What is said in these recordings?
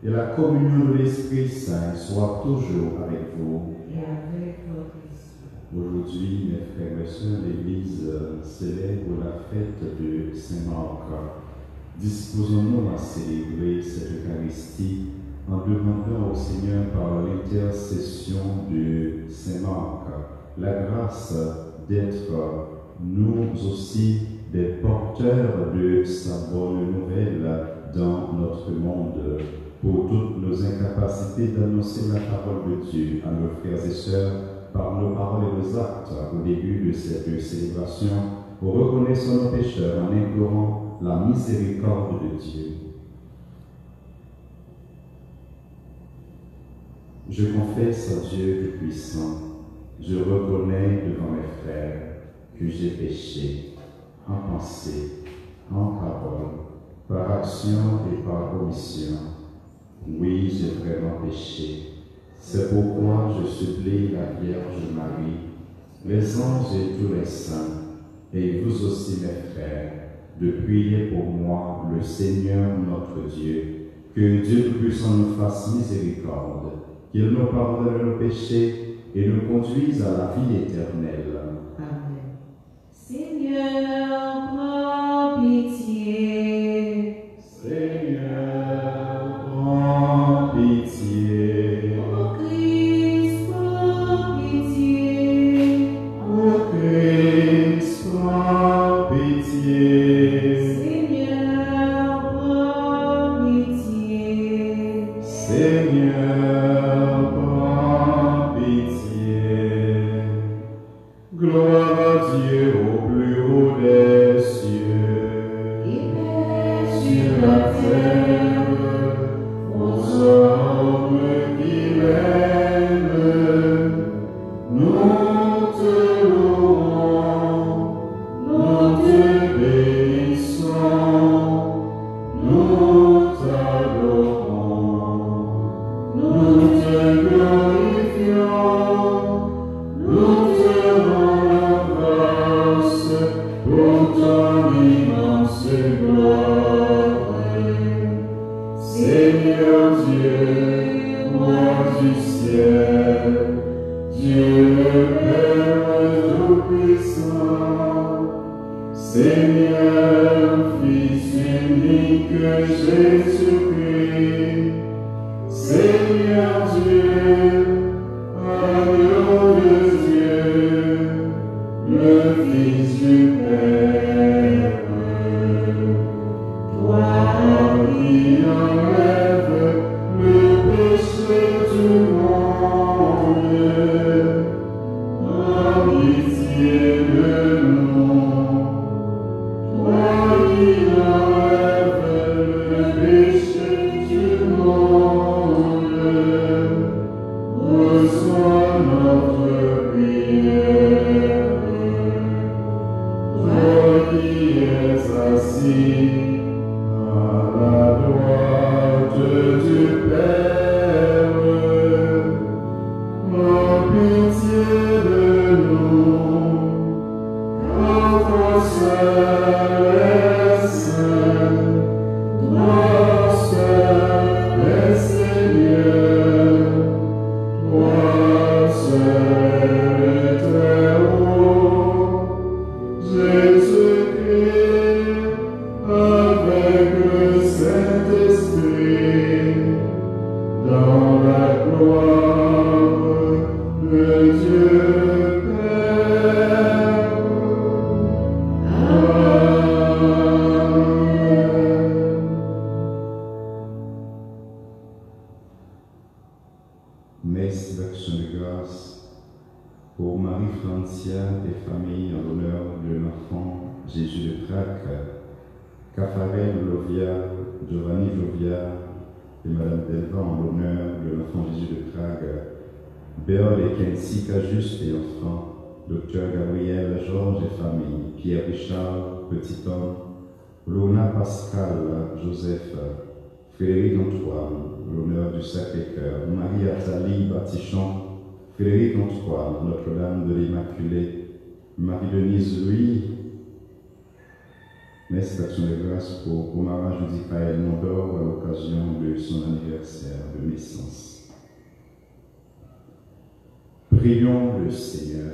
et la communion de l'Esprit Saint soit toujours avec vous. Et avec votre esprit. Aujourd'hui, mes frères et sœurs, l'Église célèbre la fête de Saint-Marc. Disposons-nous à célébrer cette Eucharistie en demandant au Seigneur par l'intercession de Saint-Marc la grâce d'être nous aussi des porteurs de sa bonne nouvelle dans notre monde, pour toutes nos incapacités d'annoncer la parole de Dieu à nos frères et sœurs par nos paroles et nos actes au début de cette célébration, pour reconnaître nos pécheurs en implorant la miséricorde de Dieu. Je confesse à Dieu Tout-Puissant, je reconnais devant mes frères que j'ai péché en pensée, en parole, par action et par omission. Oui, j'ai vraiment péché. C'est pourquoi je supplie la Vierge Marie, les anges et tous les saints, et vous aussi mes frères, de prier pour moi le Seigneur notre Dieu, que Dieu Tout-Puissant nous fasse miséricorde, qu'il nous pardonne nos péchés et nous conduise à la vie éternelle. Amen. Seigneur, prends pitié. Seigneur, prends pitié. Ô Christ, prends pitié. Ô Christ, prends pitié. Seigneur, prends pitié. Seigneur, prends pitié. Gloire à Dieu au plus haut des cieux. Et paix Sur la terre, aux hommes qui l'aiment, nous te louons, nous te bénissons, nous t'adorons, nous te glorifions, nous te rendons grâce pour ton immense gloire. Seigneur Dieu, roi du ciel, Dieu le Père Tout-Puissant, Seigneur, Fils unique Jésus-Christ, Seigneur Dieu, agneau de Dieu, le Fils du Père, toi qui enlèves le péché du monde, aie pitié de nous. Toi qui enlèves le péché du monde, reçois notre prière. Toi qui es assis à la droite du Père, aie pitié de nous, car toi seul es saint, toi seul es Seigneur, toi seul es très haut, Jésus-Christ, avec le Saint-Esprit, dans la gloire de Dieu Père. Amen. Messe d'action de grâce pour Marie-Francia et famille en l'honneur de l'enfant Jésus de Pâques, Cafarel Lovia, Giovanni Jovia et Madame Delva en l'honneur de l'enfant Jésus de Prague, Béol et Kensi Cajuste et enfant, Docteur Gabriel Georges et famille, Pierre Richard, petit homme, Lona Pascal Joseph, Frédéric Antoine, l'honneur du Sacré-Cœur, Marie Athalie Batichon, Frédéric Antoine, Notre-Dame de l'Immaculée, Marie-Denise Louis, Messe d'action de grâce pour Omara Judicaël Mondor à l'occasion de son anniversaire de naissance. Prions le Seigneur.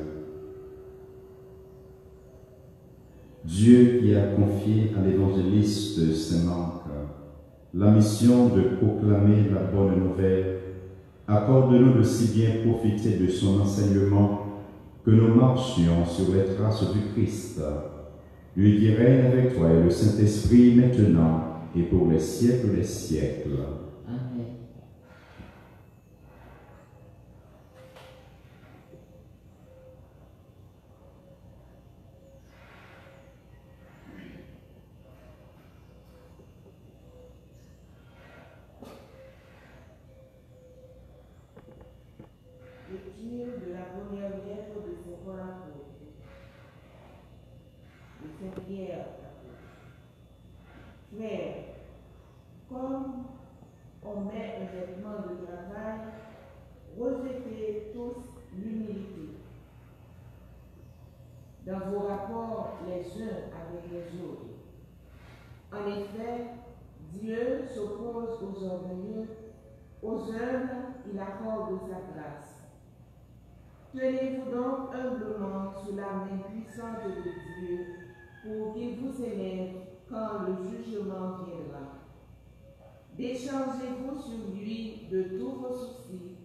Dieu qui a confié à l'évangéliste Saint Marc la mission de proclamer la bonne nouvelle, accorde-nous de si bien profiter de son enseignement que nous marchions sur les traces du Christ, lui qui règne avec toi et le Saint-Esprit maintenant et pour les siècles des siècles. Amen. Lecture de la première lettre de Saint Paul apôtre, de Saint Pierre apôtre. Frères, comme on met un vêtement de travail, revêtez tous l'humilité dans vos rapports les uns avec les autres. En effet, Dieu s'oppose aux orgueilleux, aux humbles, il accorde sa grâce. Tenez-vous donc humblement sous la main puissante de Dieu pour qu'il vous élève quand le jugement viendra. Déchargez-vous sur lui de tous vos soucis,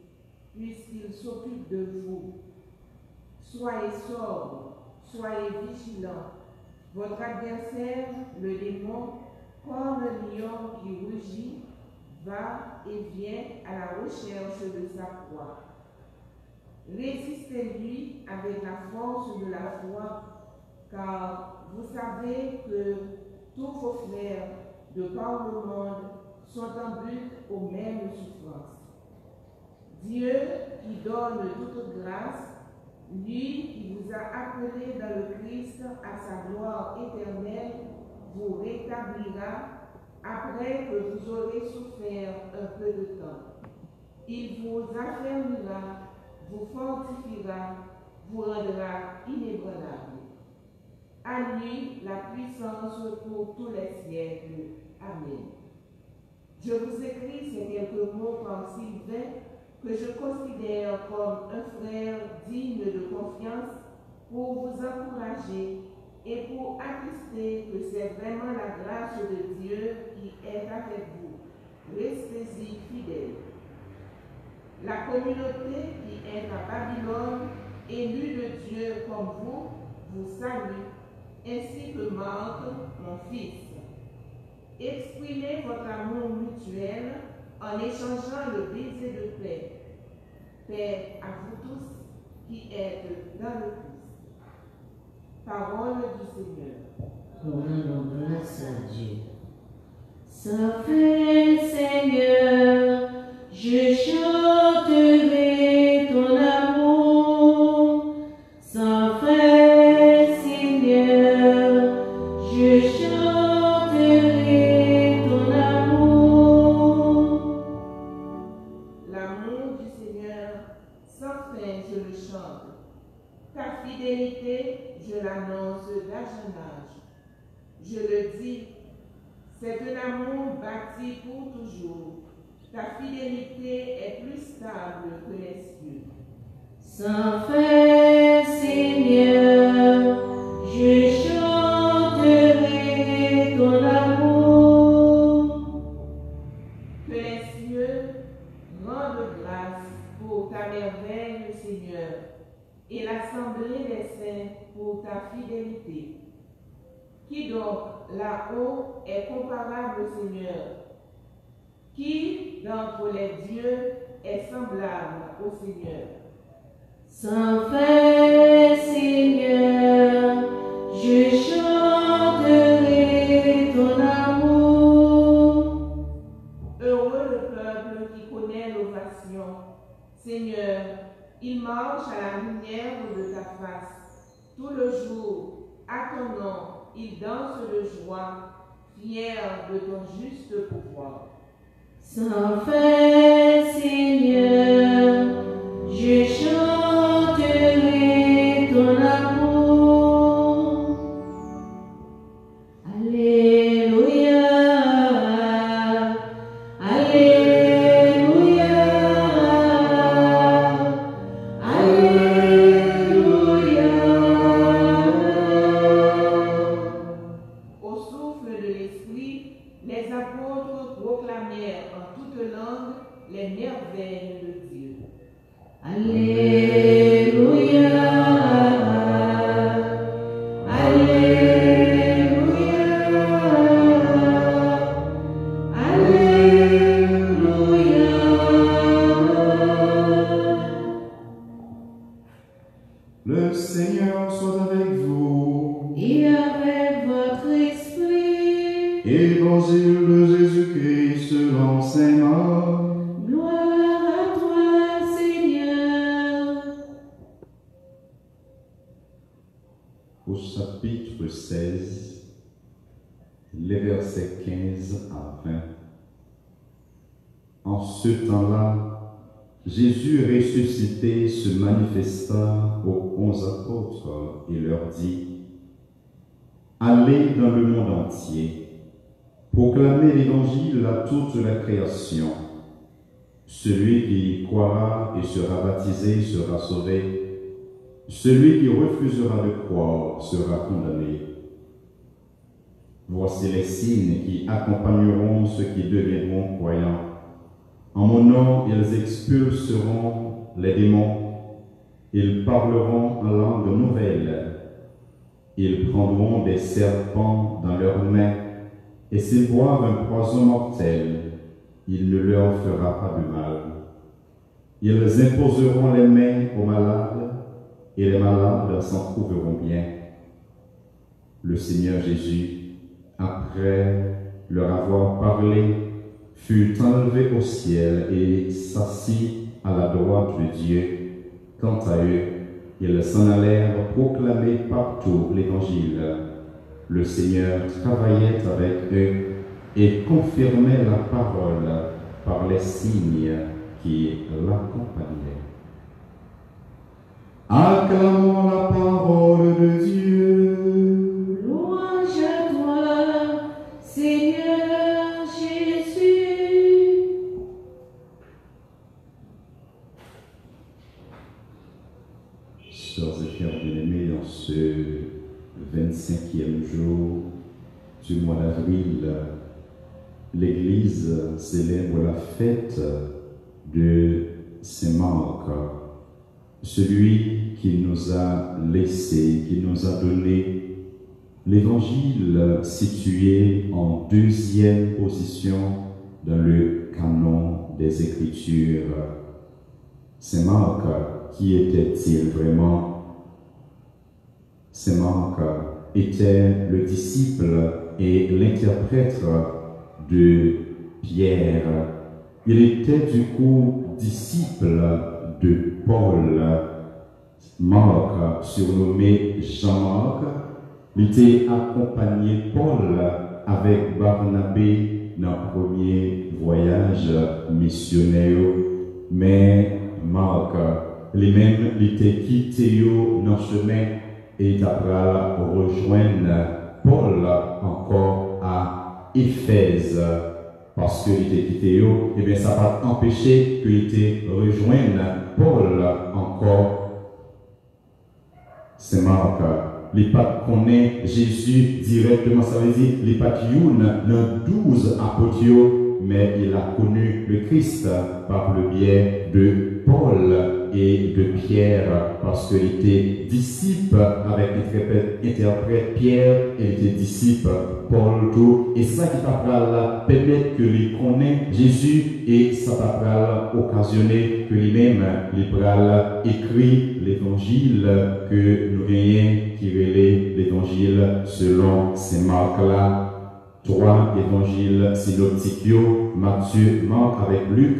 puisqu'il s'occupe de vous. Soyez sobres, soyez vigilants. Votre adversaire, le démon, comme un lion qui rugit, va et vient à la recherche de sa proie. Résistez-lui avec la force de la foi, car vous savez que tous vos frères de par le monde sont en but aux mêmes souffrances. Dieu qui donne toute grâce, lui qui vous a appelé dans le Christ à sa gloire éternelle, vous rétablira après que vous aurez souffert un peu de temps. Il vous affermira, vous fortifiera, vous rendra inébranlable. À lui la puissance pour tous les siècles. Amen. Je vous écris ces quelques mots par Sylvain, que je considère comme un frère digne de confiance, pour vous encourager et pour attester que c'est vraiment la grâce de Dieu qui est avec vous. Restez-y fidèles. La communauté qui est à Babylone, élue de Dieu comme vous salue, ainsi que Marc, mon fils. Exprimez votre amour mutuel en échangeant le baiser de paix. Paix à vous tous qui êtes dans le Christ. Parole du Seigneur. Rendons grâce à Dieu. Saint Seigneur, je chanterai ton amour. Saint Seigneur, je chanterai ton amour. L'amour du Seigneur, sans fin je le chante. Ta fidélité, je l'annonce d'âge en âge. Je le dis, c'est un amour bâti pour toujours. Ta fidélité est plus stable que les cieux. Saint Seigneur, je chanterai ton amour. Que les cieux rendent grâce pour ta merveille, Seigneur, et l'assemblée des saints pour ta fidélité. Qui donc là-haut est comparable au Seigneur? Qui d'entre les dieux est semblable au Seigneur? Saint Seigneur, je chanterai ton amour. Heureux le peuple qui connaît l'ovation. Seigneur, il marche à la lumière de ta face. Tout le jour, à ton nom, il danse de joie, fier de ton juste pouvoir. Saint Seigneur, je chanterai ton amour. Alléluia, Alléluia. proclamèrent en toute langue les merveilles de Dieu. Alléluia. Alléluia. Alléluia. Le Seigneur soit avec vous. Et avec votre esprit. Évangile de Jésus-Christ selon saint Marc. Gloire à toi, Seigneur. Au chapitre 16, les versets 15 à 20. En ce temps-là, Jésus ressuscité se manifesta aux 11 apôtres et leur dit: Allez dans le monde entier, proclamez l'évangile à toute la création. Celui qui croira et sera baptisé sera sauvé. Celui qui refusera de croire sera condamné. Voici les signes qui accompagneront ceux qui deviendront croyants. En mon nom, ils expulseront les démons. Ils parleront en langue nouvelle. Ils prendront des serpents dans leurs mains. Et s'ils boivent un poison mortel, il ne leur fera pas de mal. Ils imposeront les mains aux malades, et les malades s'en trouveront bien. Le Seigneur Jésus, après leur avoir parlé, fut enlevé au ciel et s'assit à la droite de Dieu. Quant à eux, ils s'en allèrent proclamer partout l'Évangile. Le Seigneur travaillait avec eux et confirmait la parole par les signes qui l'accompagnaient. Acclamons la parole de Dieu. Louange à toi, Seigneur Jésus. Sœurs et frères bien-aimés, en ce 25e jour du mois d'avril, l'Église célèbre la fête de Saint Marc, celui qui nous a laissé, qui nous a donné l'Évangile situé en deuxième position dans le canon des Écritures. Saint Marc, qui était-il vraiment? Saint Marc était le disciple et l'interprète de Pierre. Il était du coup disciple de Paul. Marc, surnommé Jean-Marc, il était accompagné Paul avec Barnabé dans le premier voyage missionnaire. Mais Marc, lui-même, il était quitté dans le chemin et il a rejoindre Paul encore à Éphèse. Parce qu'il était quitté, et bien ça va empêcher qu'il était rejoindre Paul encore. C'est Marc. Les pas connaît Jésus directement, ça veut dire les pas dans 12 apôtres, mais il a connu le Christ par le biais de Paul et de Pierre, parce qu'il était disciple avec interprète Pierre, et il était disciple Paul tout, et ça qui va permettre que lui connaisse Jésus, et ça va occasionner que lui-même écrit l'évangile que nous gagnons, qui relaie l'évangile selon ces marques-là. 3 évangiles synoptiques, Matthieu, Marc avec Luc,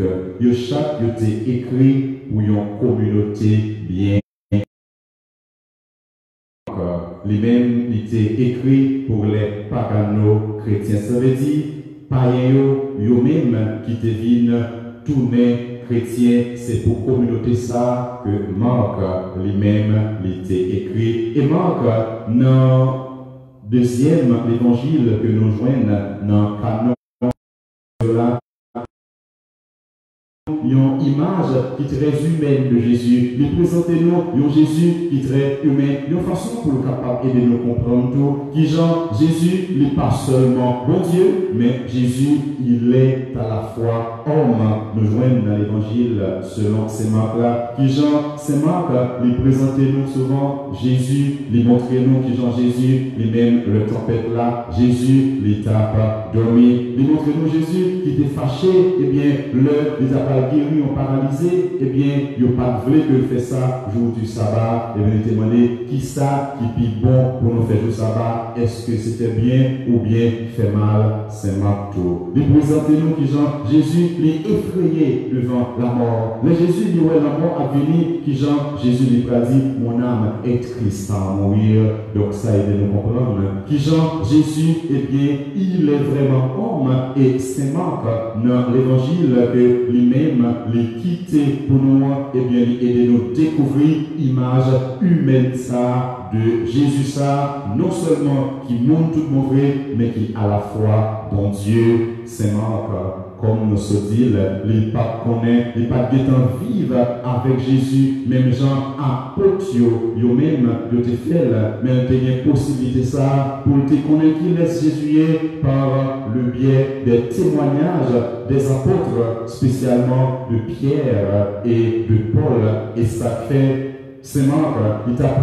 chaque été écrit pour une communauté bien. Lui-même, il était écrit pour les pagano-chrétiens. Ça veut dire, païens, eux-mêmes qui deviennent tournés chrétiens, c'est pour communauté ça que Marc lui-même il était écrit. Et Marc, dans deuxième évangile que nous joignons dans le canon, une image qui est très humaine de Jésus. Lui présentez-nous un Jésus qui est très humain. Une façon pour nous capable de nous comprendre tout. Qui genre, Jésus n'est pas seulement bon Dieu, mais Jésus, il est à la fois homme. Nous joignons dans l'évangile selon ces marques-là. Qui genre, ces marques, lui présentez-nous souvent Jésus, lui montrez-nous qui genre Jésus, lui-même le tempête là, Jésus, l'étape dormi. Lui montrez-nous Jésus qui était fâché, et bien, les appels guéris ont paralysé, et bien, il n'y a pas voulu que fait ça jour du sabbat, et bien, il demandé qui ça qui est bon pour nous faire jour sabbat, est-ce que c'était bien ou bien fait mal, c'est marteau. Lui présentez-nous qui genre Jésus, lui effrayé devant la mort. Le Jésus dit ouais, la mort a venu, qui genre Jésus lui a dit mon âme est triste à mourir, donc ça aide nous comprendre. Qui genre Jésus, eh bien, il est vraiment homme, et c'est Marc dans l'évangile que lui-même les quitté pour nous, et bien, aider nous découvrir l'image humaine ça de Jésus ça, non seulement qui montre tout mauvais, mais qui à la fois bon Dieu, c'est Marc. Comme nous se dit, les papes connaissent, les papes guettant vivent avec Jésus, même gens à Potio, yo même, yo te fait, mais il y a une possibilité ça, pour te connaître qui laisse Jésus par le biais des témoignages des apôtres, spécialement de Pierre et de Paul, et ça fait c'est Marc, il t'a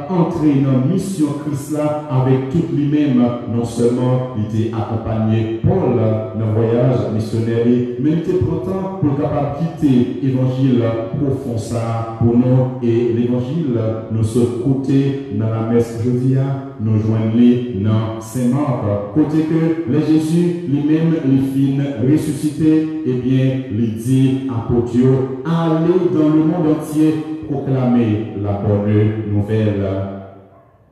entré dans la mission Christ là avec tout lui-même. Non seulement il était accompagné Paul dans le voyage missionnaire, mais il était pourtant pour capable quitter l'évangile profond ça pour nous. Et l'évangile, nous sommes côté dans la messe aujourd'hui, nous joignons dans Saint Marc. Côté que le Jésus lui-même, il fin ressuscité, et bien, il dit à Potio, allez dans le monde entier proclamer la bonne nouvelle.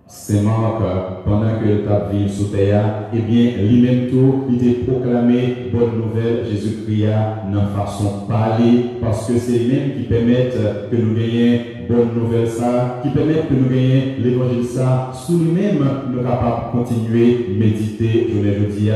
C'est Marc, pendant que ta vie sous terre, eh bien, lui-même tout, il était proclamé bonne nouvelle, Jésus-Christ, dans façon parler, parce que c'est lui-même qui permettent que nous gagnions bonne nouvelle ça, qui permettent que nous gagnions l'évangile ça, sous lui-même, nous sommes capables de continuer à méditer, je le dis,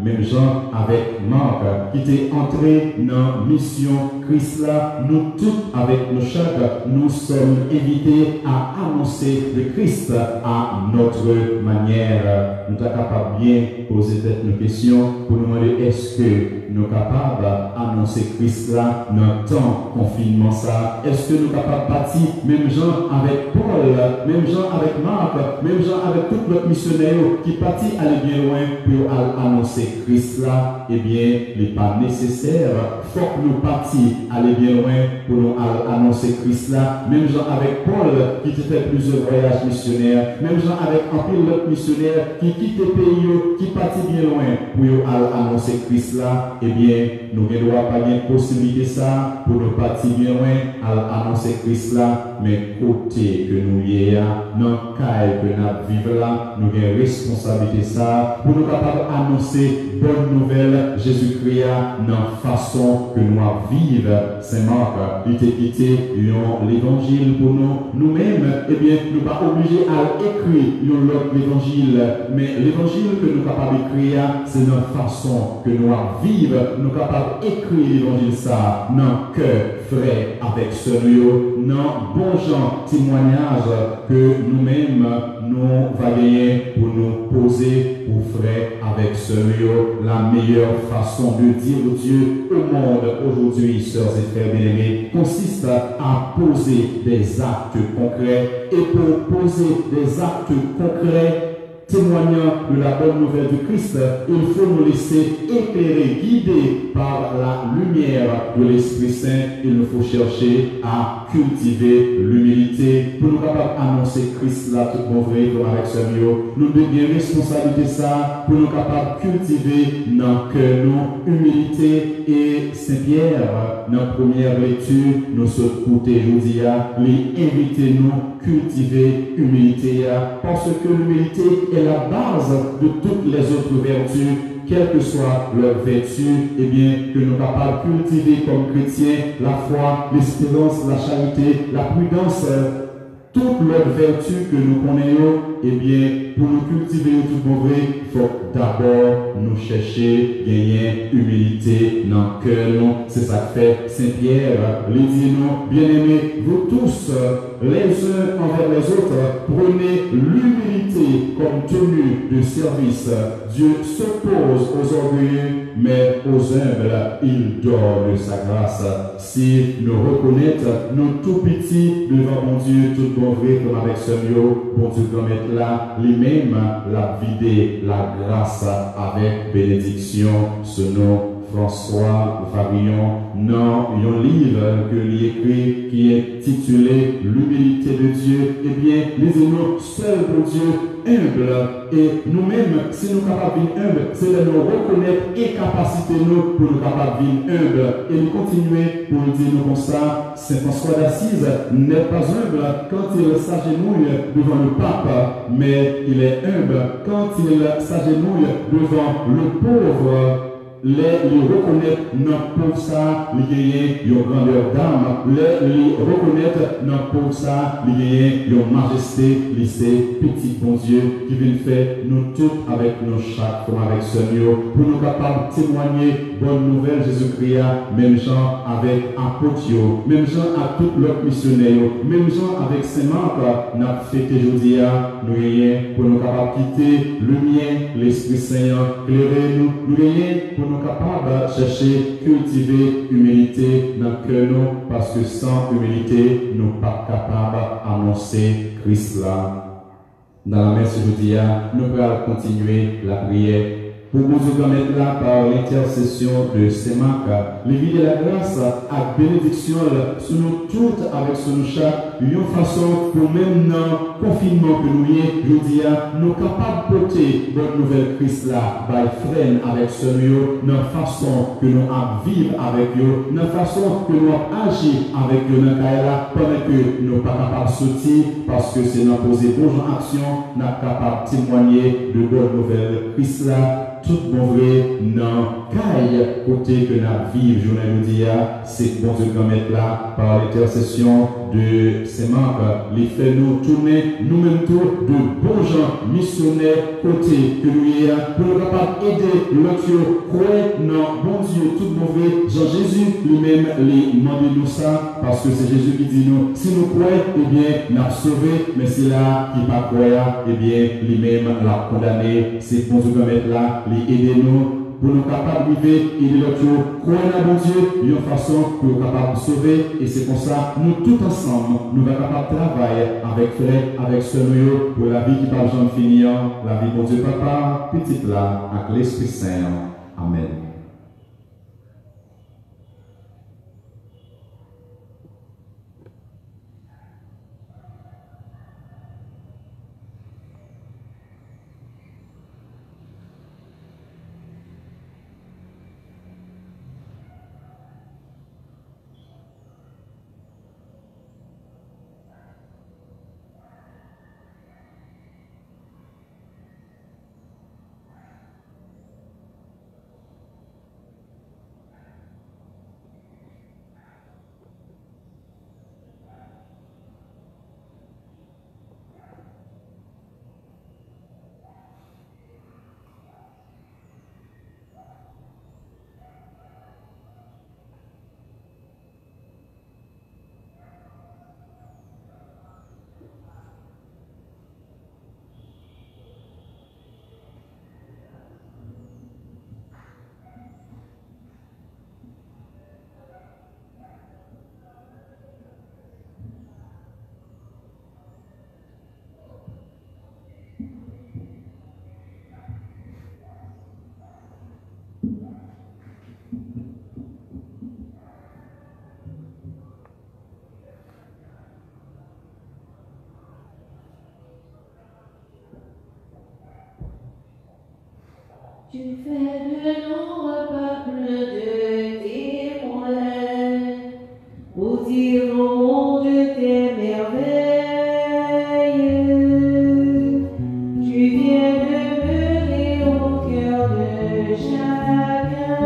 même gens avec Marc, qui était entré dans la mission Christ là, nous tous avec nos chefs, nous sommes invités à annoncer le Christ à notre manière. Nous sommes capables bien poser nos questions pour nous demander est-ce que nous sommes capables d'annoncer Christ là dans le temps confinement ça? Est-ce que nous sommes capables de bâtir même gens avec Paul, même gens avec Marc, même gens avec tous nos missionnaires qui partent aller bien loin pour annoncer Christ là? Eh bien, il n'est pas nécessaire. Il faut que nous partions aller bien loin pour nous annoncer Christ là. Même gens avec Paul qui fait plusieurs voyages missionnaires, même gens avec un pile d'autres missionnaires qui quittent le pays, qui partent bien loin pour annoncer Christ là. Eh bien, nous ne devons pas avoir une possibilité ça pour nous partir bien loin à annoncer Christ là, mais côté que nous y est, dans le cas que nous vivons là, nous avons une responsabilité ça pour nous capables d'annoncer bonne nouvelle Jésus-Christ dans la façon que nous vivons. Saint Marc, il était quitté l'évangile pour nous-mêmes, eh bien, nous ne sommes pas obligés à écrire l'autre évangile, mais l'évangile que nous sommes capables d'écrire, c'est notre façon que nous vivons, nous sommes capables d'écrire l'évangile ça, dans le cœur frais avec ce lieu, dans bon genre témoignage que nous-mêmes nous va gagner pour nous poser pour frère avec ce lieu, la meilleure façon de dire Dieu au monde aujourd'hui, sœurs et frères bien-aimés, consiste à poser des actes concrets, et pour poser des actes concrets témoignant de la bonne nouvelle de Christ, il faut nous laisser éclairer, guider par la lumière de l'Esprit Saint. Il nous faut chercher à cultiver l'humilité pour nous capables d'annoncer Christ là tout bon vrai comme avec ce mieux. Nous devons bien responsabiliser ça pour nous capables de cultiver dans que nous humilité. Et Saint-Pierre, dans la première lecture, nous sommes écoutés aujourd'hui, les inviter nous cultiver l'humilité, parce que l'humilité est la base de toutes les autres vertus, quelle que soit leur vertu, eh bien, que nous sommes capables de cultiver comme chrétiens la foi, l'espérance, la charité, la prudence, toutes leurs vertus que nous connaissons, eh bien, pour nous cultiver tout bon vrai, il faut d'abord nous chercher, gagner humilité dans le cœur. C'est ça que fait Saint-Pierre. Il dit nous, bien-aimés, vous tous, les uns envers les autres, prenez l'humilité comme tenue de service. Dieu s'oppose aux orgueilleux, mais aux humbles, il donne sa grâce. Si nous reconnaissons nos tout petits devant mon Dieu, tout bon vrai, comme avec ce mio, bon Dieu, comme être là, lui-même, la vider, la grâce avec bénédiction, ce nom. François Farillon, dans un livre que lui écrit qui est titulé L'humilité de Dieu. Eh bien, lisez-nous seul pour Dieu, humble. Et nous-mêmes, si nous sommes capables d'être humbles, c'est de nous reconnaître et capaciter nous pour nous capables d'être humbles. Et nous continuer pour nous dire nous comme ça, Saint François d'Assise n'est pas humble quand il s'agenouille devant le pape, mais il est humble quand il s'agenouille devant le pauvre. Les reconnaître non pour ça, les gagner une grandeur d'âme, les reconnaître non pour ça, les gagner une majesté, lycée, petit bon Dieu qui vient faire nous tous avec nos chaque comme avec ce mieux, pour nous capables de témoigner bonne nouvelle Jésus-Christ, même gens avec Apotio, même gens à tous leurs missionnaires, même gens avec Saint-Marc, n'a fêté aujourd'hui, nous gagnons pour nous capables de quitter le mien, l'Esprit Saint, éclairer nous, nous gagnons pour nous capables de chercher, cultiver humilité dans le cœur nous, parce que sans humilité, nous ne sommes pas capables d'annoncer Christ là. Dans la messe aujourd'hui, nous allons continuer la prière. Pour nous permettre là par l'intercession de Saint-Marc, l'éviter la grâce à bénédiction sur nous toutes avec sur nous chaque, une façon pour même dans le confinement que nous y je dis, nous capables de porter bonne nouvelle Christ là, by friend avec ce mieux, dans la façon que nous vivre avec eux, dans la façon que nous agir avec eux dans la pendant que nous ne sommes pas capables de sortir, parce que c'est dans poser bonne action, nous sommes capables de témoigner de bonne nouvelle Christ là. Tout bon vrai, non, caille, côté que nous vivons, journée de dia, c'est bon Dieu qu'on mette là, par l'intercession de Saint-Marc, les fait nous tourner, nous-mêmes tous, de bons gens, missionnaires, côté que nous y a, pour nous capables d'aider l'autre, croire, non, bon Dieu, tout bon vrai, Jean-Jésus lui-même, lui demande nous ça, parce que c'est Jésus qui dit nous, si nous croyons, eh bien, nous avons sauvé, mais c'est là qui pas croire, eh bien, lui-même l'a condamné, c'est bon Dieu qu'on mette là, aidez-nous pour nous capables de vivre, aider l'autre, croire à bon Dieu, d'une façon pour nous capables de sauver. Et c'est pour ça, nous tous ensemble, nous sommes capables de travailler avec frère, avec ce noyau, pour la vie qui va jamais finir, la vie de bon Dieu Papa, petite là, avec l'Esprit Saint. Amen. Tu fais de nous un peuple de témoins pour dire au monde tes merveilles. Tu viens demeurer au cœur de chacun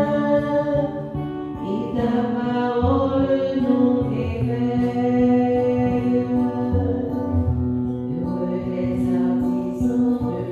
et ta parole nous éveille. Heureux les artisans de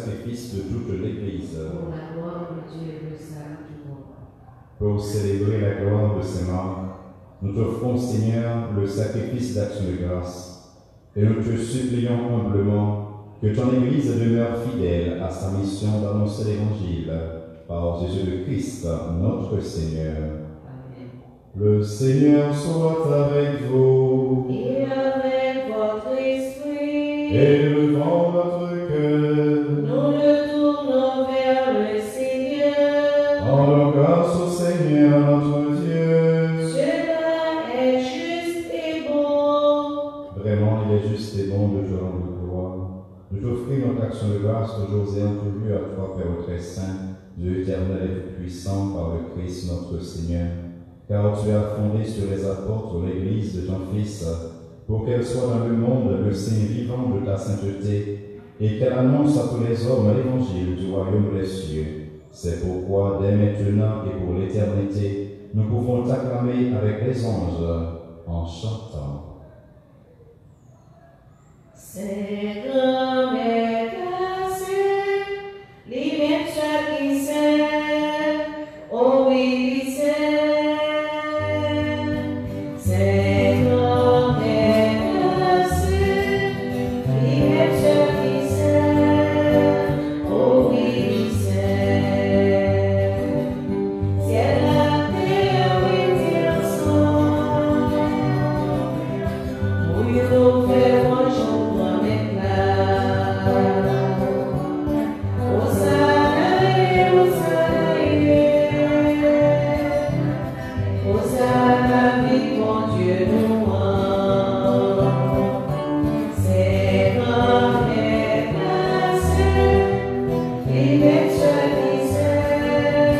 sacrifice de toute l'Église. pour la gloire de Dieu et le salut du monde. Pour célébrer la gloire de Saint-Marc, nous t'offrons, Seigneur, le sacrifice d'action de grâce, et nous te supplions humblement que ton Église demeure fidèle à sa mission d'annoncer l'Évangile par Jésus le Christ, notre Seigneur. Amen. Le Seigneur soit avec vous. Et avec votre esprit, Élevons notre cœur. nous le tournons vers le Seigneur. Rendons grâce au Seigneur notre Dieu. Cela est juste et bon. Vraiment, il est juste et bon de te rendre gloire, de t'offrir notre action de grâce toujours et en tout lieu à toi, Père très saint, Dieu éternel et tout-puissant, par le Christ notre Seigneur. Car tu as fondé sur les apôtres l'Église de ton Fils, pour qu'elle soit dans le monde le signe vivant de ta sainteté, et qu'elle annonce à tous les hommes l'Évangile du royaume des cieux. C'est pourquoi, dès maintenant et pour l'éternité, nous pouvons t'acclamer avec les anges en chantant. C'est comme cassé, l'immense qui sert, obéissez. C'est comme cassé, l'immense qui sert, obéissez. Ciel la terre est ensemble, oui, nous faisons jour avec la. Hosanna, Hosanna, vive mon Dieu nous rend. C'est comme les placés, l'immense qui sert,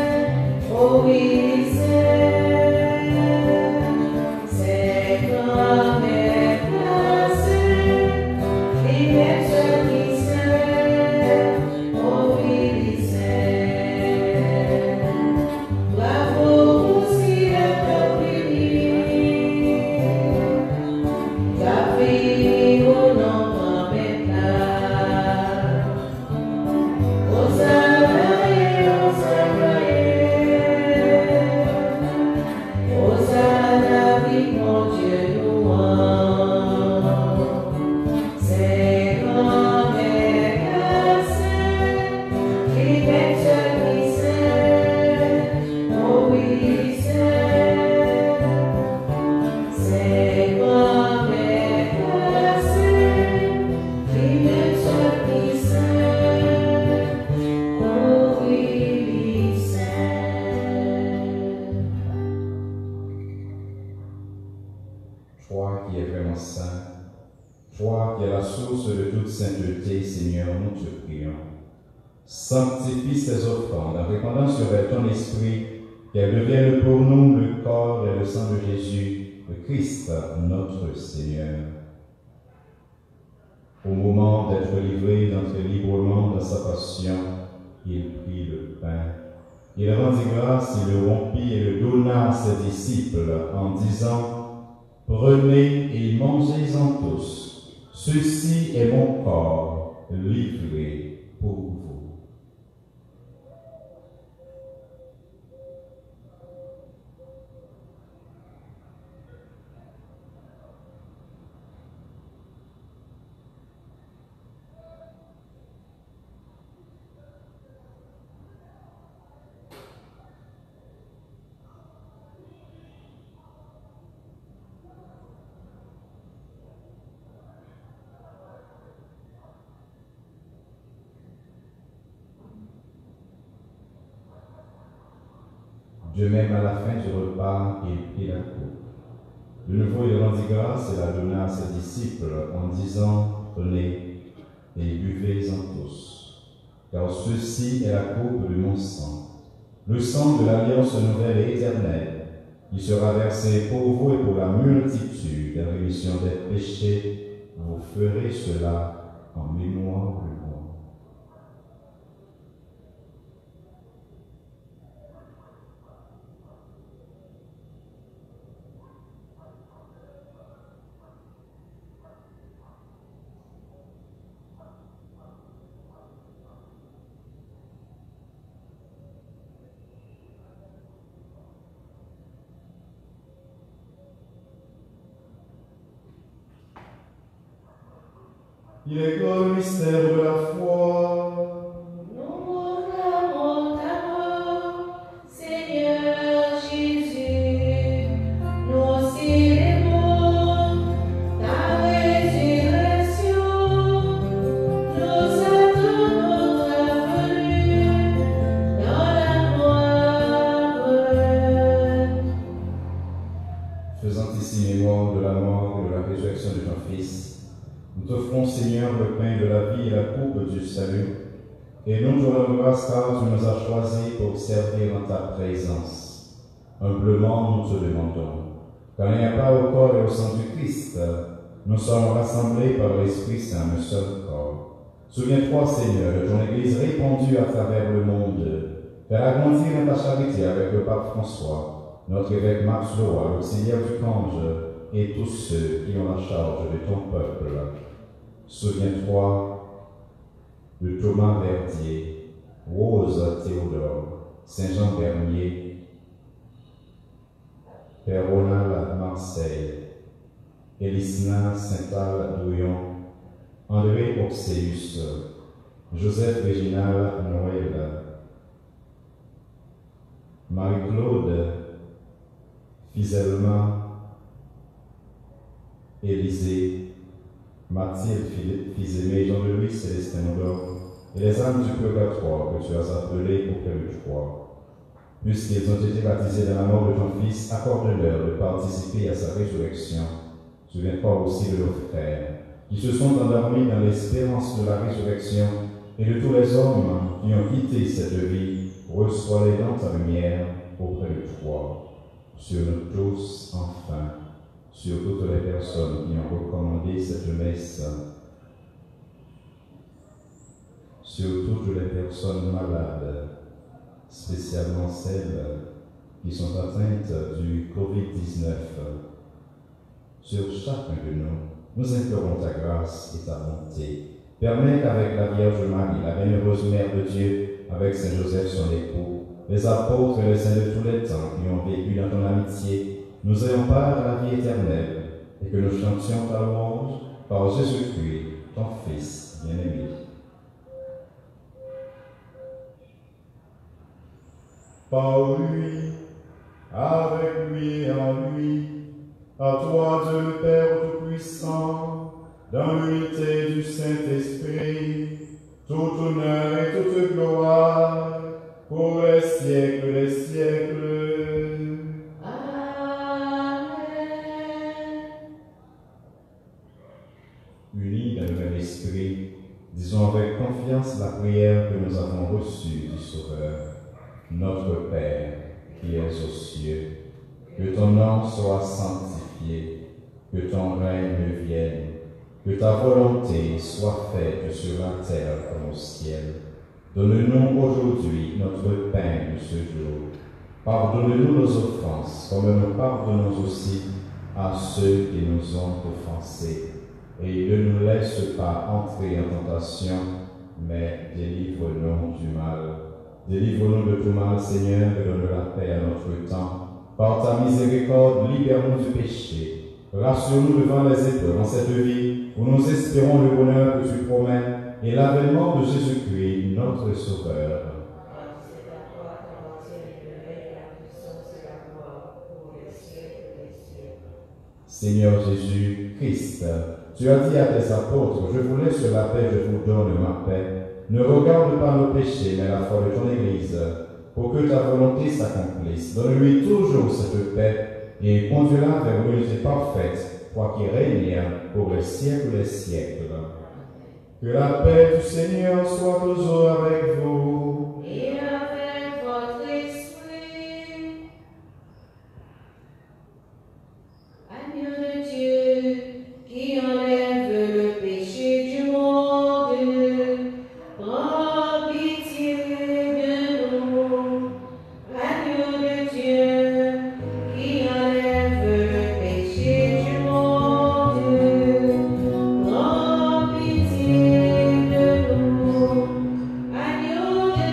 obéissez. C'est comme les placés, l'immense qui sert, obéissez. Bravo aussi le peuple uni, café au nom de maintenant. Hosanna, Hosanna, vive mon Dieu nous rend. C'est comme les cassés, l'immense qui sert, obéissez. C'est comme les cassés, l'immense qui sert, obéissez. Toi qui es vraiment saint, toi qui es la source de toute sainteté, Seigneur, nous te prions. Sanctifie ces offrandes en répandant sur elles ton esprit, qu'elles deviennent pour nous le corps et le sang de Jésus, le Christ, notre Seigneur. Au moment d'être livré, d'entrer librement dans sa passion, il prit le pain. Il rendit grâce, il le rompit et le donna à ses disciples en disant: Prenez et mangez-en tous. Ceci est mon corps livré pour vous. De même, à la fin du repas, il prit la coupe. De nouveau, il rendit grâce et la donna à ses disciples en disant: Prenez et buvez-en tous, car ceci est la coupe de mon sang, le sang de l'alliance nouvelle et éternelle, qui sera versé pour vous et pour la multitude de la rémission des péchés. Vous ferez cela en mémoire de moi. Il est grand le mystère de la foi. Nous proclamons ta mort, Seigneur Jésus. Nous célébrons ta résurrection. Nous attendons ta venue dans la gloire. Faisant ici mémoire de la mort et de la résurrection de ton Fils, nous t'offrons, Seigneur, le pain de la vie et la coupe du salut, et nous te rendons grâce car tu nous as choisis pour servir en ta présence. Humblement, nous te demandons, car il n'y a pas au corps et au sang du Christ, nous sommes rassemblés par l'Esprit Saint, un seul corps. Souviens-toi, Seigneur, de ton Église répandue à travers le monde, fais-la grandir dans ta charité avec le pape François, notre évêque Max Leroy, l'auxiliaire du Cange, et tous ceux qui ont la charge de ton peuple. Souviens-toi de Thomas Verdier, Rose Théodore, Saint-Jean Bernier, Père Ronald Marseille, Elisna Saint-Al-Douillon, André Oxéus, Joseph Réginal Noël, Marie-Claude Fizelma, Élisée, Mathilde Philippe Fils-Aimé, Jean-Louis Célestin Odor, et les âmes du purgatoire que tu as appelées auprès de toi. Puisqu'ils ont été baptisés dans la mort de ton Fils, accorde-leur de participer à sa résurrection. Souviens-toi aussi de nos frères, qui se sont endormis dans l'espérance de la résurrection, et de tous les hommes qui ont quitté cette vie, reçois-les dans ta lumière auprès de toi. Sur nous tous, enfin, sur toutes les personnes qui ont recommandé cette messe, sur toutes les personnes malades, spécialement celles qui sont atteintes du Covid-19. Sur chacun de nous, nous implorons ta grâce et ta bonté. Permets qu'avec la Vierge Marie, la bienheureuse Mère de Dieu, avec Saint Joseph son époux, les apôtres et les saints de tous les temps qui ont vécu dans ton amitié, nous ayons part à la vie éternelle, et que nous chantions ta louange par Jésus-Christ, ton Fils bien-aimé. Par lui, avec lui et en lui, à toi Dieu le Père Tout-Puissant, dans l'unité du Saint-Esprit, tout honneur et toute gloire, pour les siècles des siècles. Amen. Unis dans le même esprit, disons avec confiance la prière que nous avons reçue du Sauveur. Notre Père, qui es aux cieux, que ton nom soit sanctifié, que ton règne vienne, que ta volonté soit faite sur la terre comme au ciel. Donne-nous aujourd'hui notre pain de ce jour. Pardonne-nous nos offenses, comme nous pardonnons aussi à ceux qui nous ont offensés. Et ne nous laisse pas entrer en tentation, mais délivre-nous du mal. Délivre-nous de tout mal, Seigneur, et donne la paix à notre temps. Par ta miséricorde, libère-nous du péché. Rassure-nous devant les épreuves en cette vie, où nous espérons le bonheur que tu promets et l'avènement de Jésus-Christ, notre Sauveur. Seigneur Jésus-Christ, tu as dit à tes apôtres, je vous laisse la paix, je vous donne ma paix. Ne regarde pas nos péchés, mais la foi de ton Église, pour que ta volonté s'accomplisse. Donne-lui toujours cette paix et conduis-la vers l'unité parfaite, toi qui règnes pour les siècles des siècles. Que la paix du Seigneur soit toujours avec vous. Et avec votre esprit. Agneau de Dieu, qui enlève le péché du monde, prends pitié de nous. Agneau de Dieu, qui enlève le péché du monde, prends pitié de nous. Agneau de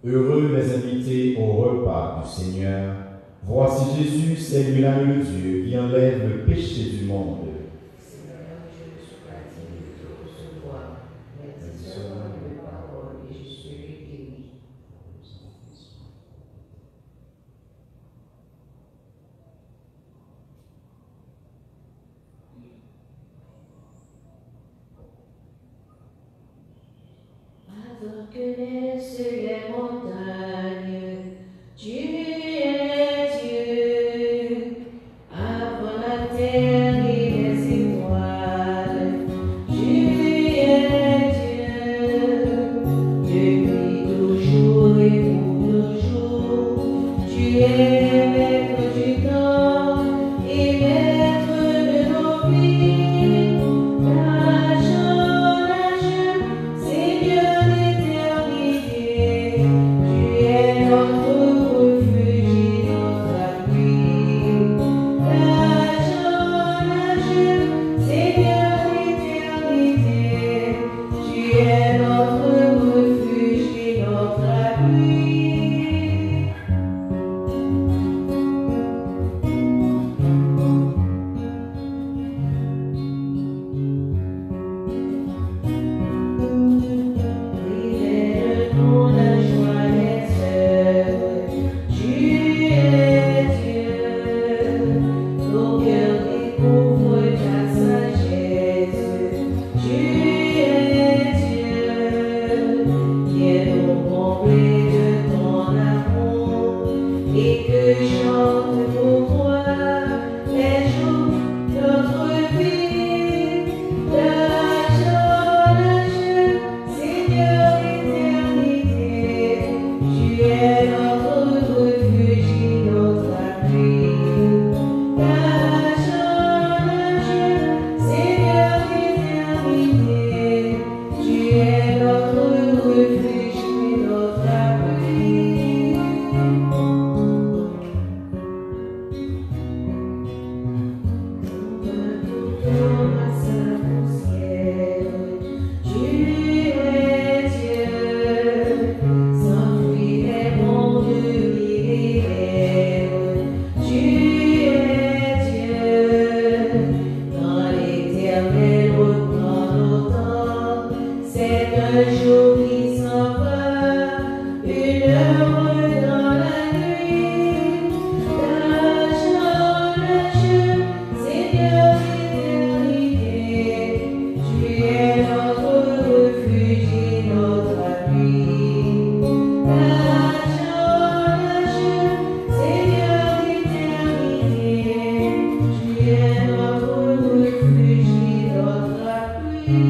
Heureux les invités au repas du Seigneur. Voici Jésus, c'est lui l'agneau de Dieu qui enlève le péché du monde. Seigneur, je ne suis pas digne de te recevoir, mais dis seulement une parole et je serai guéri. Avant que naissent les montagnes, tu es Dieu. Avant la terre et les étoiles, tu es Dieu. Depuis toujours et pour toujours, tu es maître du temps et maître de nos vies. Seigneur d'éternité, tu es notre refuge et notre appui. Seigneur d'éternité, tu es notre refuge et notre appui. Révèle ton la joie des œuvres, tu es Dieu. Nos cœurs découvrent ta sagesse, tu es Dieu. Viens-nous combler de ton amour et que chante pour toi les jours de notre vie. Seigneur d'éternité, tu es notre refuge et notre appui. Seigneur d'éternité, tu es notre refuge et notre appui. Tu es Dieu, sans fruit des mondes millénaires. Tu es Dieu, dans l'éternel reprend nos temps. C'est un jour qui s'en va, une heure dans la nuit. Seigneur d'éternité, tu es notre refuge et notre appui. Seigneur d'éternité, tu es notre refuge et notre appui.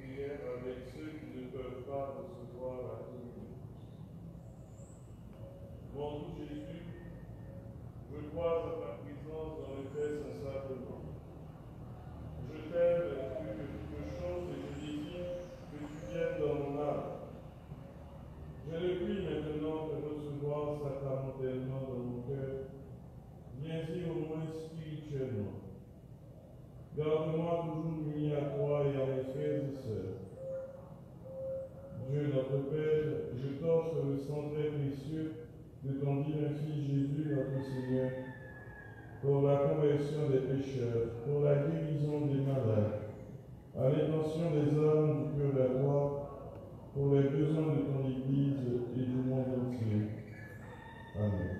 Prière avec ceux qui ne peuvent pas recevoir la communion. Mon doux Jésus, je crois à ta présence dans le fait sensablement. Je t'aime plus que toute chose et je désire que tu viennes dans mon âme. Je ne puis maintenant te recevoir sacramentellement dans mon cœur. Viens-y au moins spirituellement. Garde-moi toujours uni à toi et à mes frères et sœurs. Dieu notre Père, je t'offre le sang très précieux de ton divin Fils Jésus, notre Seigneur, pour la conversion des pécheurs, pour la guérison des malades, à l'intention des hommes du purgatoire, pour les besoins de ton Église et du monde entier. Amen.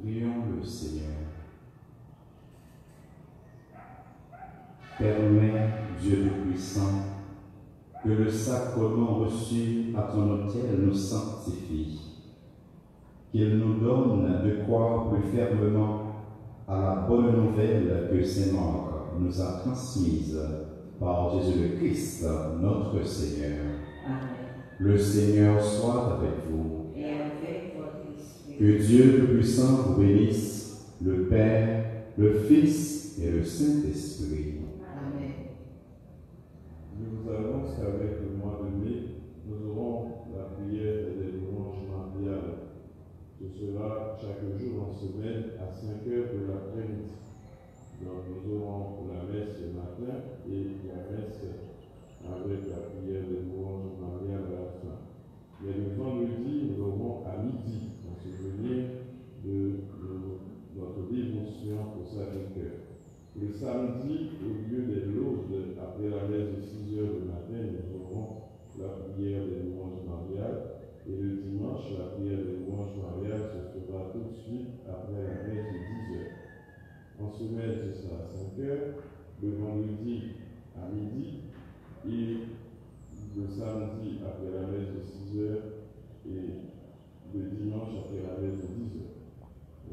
Prions le Seigneur. Permets, Dieu Tout-Puissant, que le sacrement reçu à ton autel nous sanctifie, qu'il nous donne de croire plus fermement à la bonne nouvelle que Saint-Marc nous a transmise par Jésus le Christ, notre Seigneur. Amen. Le Seigneur soit avec vous. Et avec votre esprit. Que Dieu le Puissant vous bénisse, le Père, le Fils et le Saint-Esprit. Amen. Je vous annonce qu'avec le mois de mai, nous aurons la prière des louanges mariales. Ce sera chaque jour en semaine à 5 heures de l'après-midi. Donc nous aurons la messe le matin et la messe avec la prière des louanges mariales à la fin. Mais le vendredi, nous aurons à midi, en souvenir de notre dévotion au Sacré-Cœur. Le samedi, au lieu des laudes, après la messe de 6 heures du matin, nous aurons la prière des louanges mariales. Et le dimanche, la prière des louanges mariales se fera tout de suite après la messe de 10 heures. En semaine, ce sera à 5 heures, le vendredi à midi, et le samedi après la messe de 6 heures, et le dimanche après la messe de 10 heures.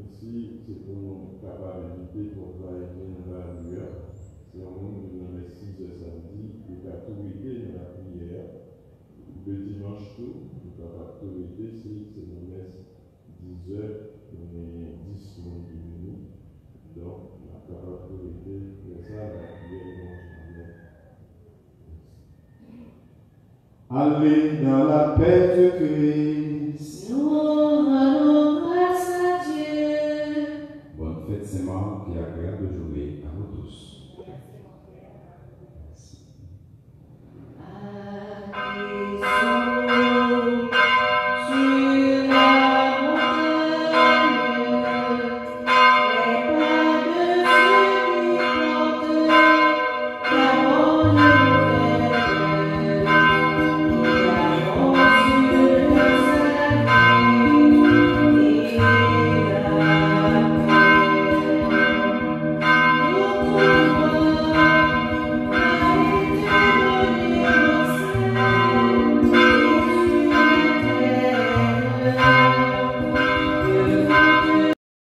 Ainsi, c'est pour nous capables d'inviter pour travailler dans la lueur. Si on nous dans les 6 heures samedi, nous avons tout été dans la prière. Le dimanche tout, nous avons tout été, si c'est une messe 10 heures, on est 10 minutes. Donc, on a capable tout été, c'est ça la prière de Allez dans la paix de Christ. Nous allons